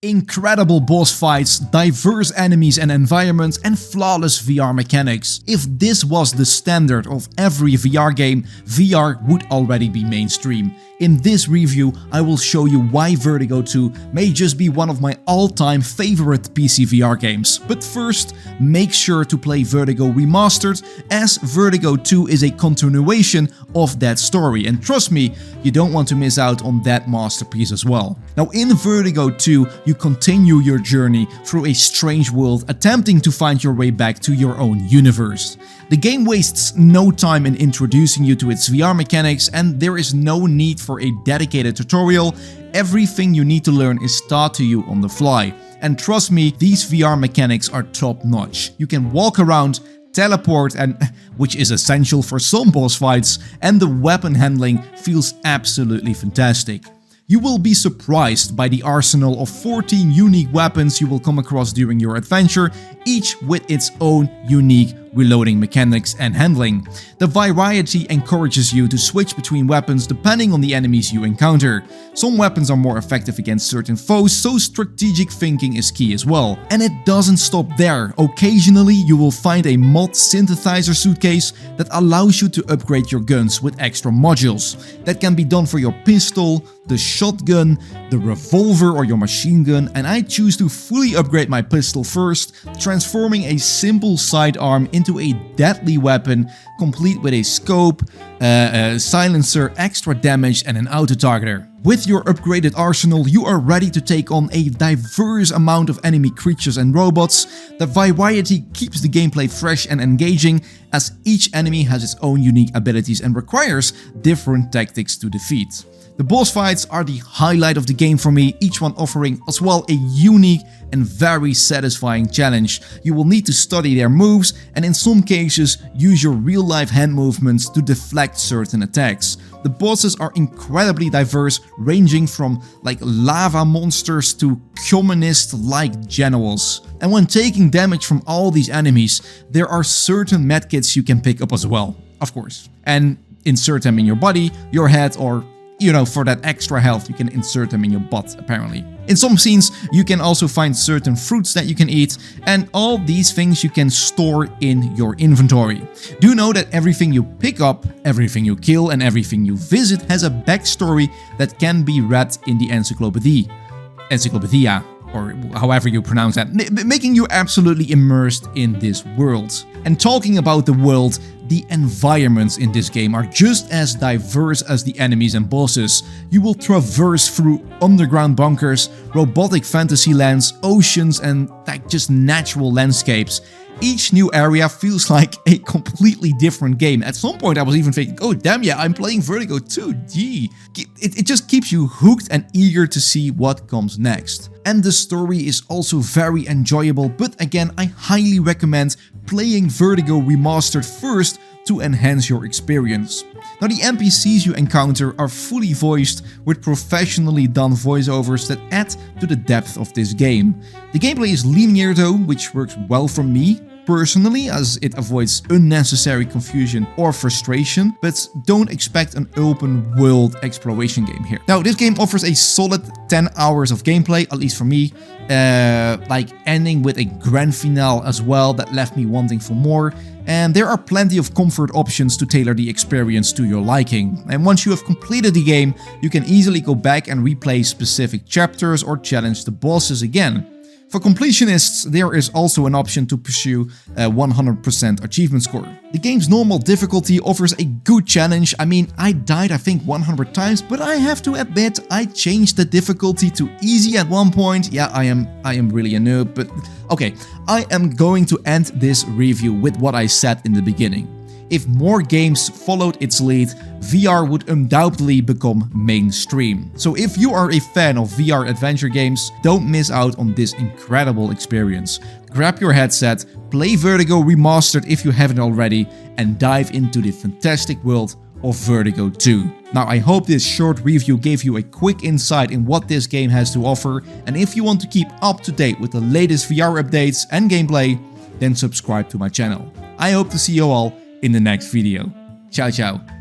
Incredible boss fights, diverse enemies and environments, and flawless VR mechanics. If this was the standard of every VR game, VR would already be mainstream. In this review, I will show you why Vertigo 2 may just be one of my all-time favorite PCVR games. But first, make sure to play Vertigo Remastered, as Vertigo 2 is a continuation of that story, and trust me, you don't want to miss out on that masterpiece as well. Now, in Vertigo 2, you continue your journey through a strange world, attempting to find your way back to your own universe. The game wastes no time in introducing you to its VR mechanics, and there is no need for a dedicated tutorial. Everything you need to learn is taught to you on the fly. And trust me, these VR mechanics are top notch. You can walk around, teleport, and which is essential for some boss fights, and the weapon handling feels absolutely fantastic. You will be surprised by the arsenal of 14 unique weapons you will come across during your adventure, each with its own unique reloading mechanics and handling. The variety encourages you to switch between weapons depending on the enemies you encounter. Some weapons are more effective against certain foes, so strategic thinking is key as well. And it doesn't stop there. Occasionally you will find a mod synthesizer suitcase that allows you to upgrade your guns with extra modules. That can be done for your pistol, the shotgun, the revolver or your machine gun, and I choose to fully upgrade my pistol first, transforming a simple sidearm into a deadly weapon, complete with a scope, a silencer, extra damage and an auto-targeter. With your upgraded arsenal, you are ready to take on a diverse amount of enemy creatures and robots. The variety keeps the gameplay fresh and engaging, as each enemy has its own unique abilities and requires different tactics to defeat. The boss fights are the highlight of the game for me, each one offering as well a unique and very satisfying challenge. You will need to study their moves and in some cases use your real-life hand movements to deflect certain attacks. The bosses are incredibly diverse, ranging from like lava monsters to communist-like generals. And when taking damage from all these enemies, there are certain medkits you can pick up as well, of course, and insert them in your body, your head, or for that extra health, you can insert them in your butt, apparently. In some scenes, you can also find certain fruits that you can eat, and all these things you can store in your inventory. Do know that everything you pick up, everything you kill, and everything you visit has a backstory that can be read in the encyclopedia, or however you pronounce that, making you absolutely immersed in this world. And talking about the world, the environments in this game are just as diverse as the enemies and bosses. You will traverse through underground bunkers, robotic fantasy lands, oceans, and just natural landscapes. Each new area feels like a completely different game. At some point I was even thinking, oh damn yeah, I'm playing Vertigo 2, gee. It just keeps you hooked and eager to see what comes next. And the story is also very enjoyable, but again, I highly recommend playing Vertigo Remastered first to enhance your experience. Now, the NPCs you encounter are fully voiced with professionally done voiceovers that add to the depth of this game. The gameplay is linear though, which works well for me personally, as it avoids unnecessary confusion or frustration, but don't expect an open world exploration game here. Now, this game offers a solid 10 hours of gameplay, at least for me, ending with a grand finale as well that left me wanting for more. And there are plenty of comfort options to tailor the experience to your liking. And once you have completed the game, you can easily go back and replay specific chapters or challenge the bosses again. For completionists, there is also an option to pursue a 100% achievement score. The game's normal difficulty offers a good challenge. I mean, I died I think 100 times, but I have to admit I changed the difficulty to easy at one point. Yeah, I am really a noob, but okay, I am going to end this review with what I said in the beginning. If more games followed its lead, VR would undoubtedly become mainstream. So if you are a fan of VR adventure games, don't miss out on this incredible experience. Grab your headset, play Vertigo Remastered if you haven't already, and dive into the fantastic world of Vertigo 2. Now, I hope this short review gave you a quick insight in what this game has to offer, and if you want to keep up to date with the latest VR updates and gameplay, then subscribe to my channel. I hope to see you all in the next video. Ciao, ciao.